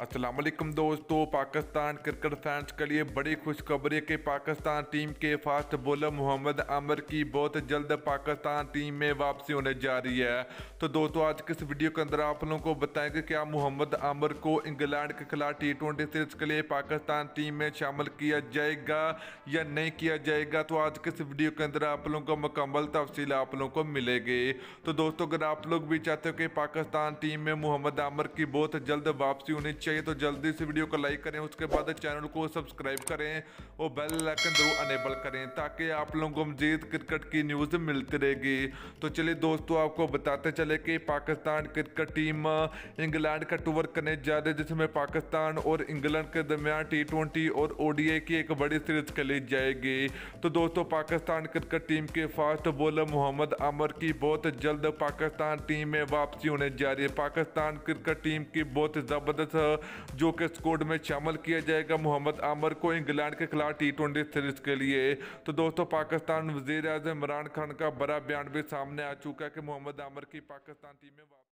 अस्सलाम वालेकुम दोस्तों। पाकिस्तान क्रिकेट फैंस के लिए बड़ी खुशखबरी है कि पाकिस्तान टीम के फास्ट बॉलर मोहम्मद आमिर की बहुत जल्द पाकिस्तान टीम में वापसी होने जा रही है। तो दोस्तों आज के इस वीडियो के अंदर आप लोगों को बताएंगे क्या मोहम्मद आमिर को इंग्लैंड के खिलाफ T20 सीरीज के लिए पाकिस्तान टीम में शामिल किया जाएगा या नहीं किया जाएगा। तो आज के इस वीडियो के अंदर आप लोगों को मुकम्मल तफसील आप लोगों को मिलेगी। तो दोस्तों अगर आप लोग भी चाहते हो कि पाकिस्तान टीम में मोहम्मद आमिर की बहुत जल्द वापसी होनी चाहिए तो जल्दी से वीडियो को लाइक करें, उसके बाद चैनल को सब्सक्राइब करें और बेल आइकन जरूर अनेबल करें ताकि आप लोगों को मजीद क्रिकेट की न्यूज़ मिलती रहेगी। तो चलिए दोस्तों आपको बताते चले कि पाकिस्तान क्रिकेट टीम इंग्लैंड का टूर करने जा रही है जिसमें पाकिस्तान और इंग्लैंड के दरमियान T20 और ODI की एक बड़ी सीरीज खेली जाएगी। तो दोस्तों पाकिस्तान क्रिकेट टीम के फास्ट बॉलर मोहम्मद आमिर की बहुत जल्द पाकिस्तान टीम में वापसी होने जा रही है। पाकिस्तान क्रिकेट टीम की बहुत ज़बरदस्त जो कि स्क्वाड में शामिल किया जाएगा मोहम्मद आमिर को इंग्लैंड के खिलाफ T20 सीरीज के लिए। तो दोस्तों पाकिस्तान वज़ीर-ए-आज़म इमरान खान का बड़ा बयान भी सामने आ चुका है कि मोहम्मद आमिर की पाकिस्तान टीम में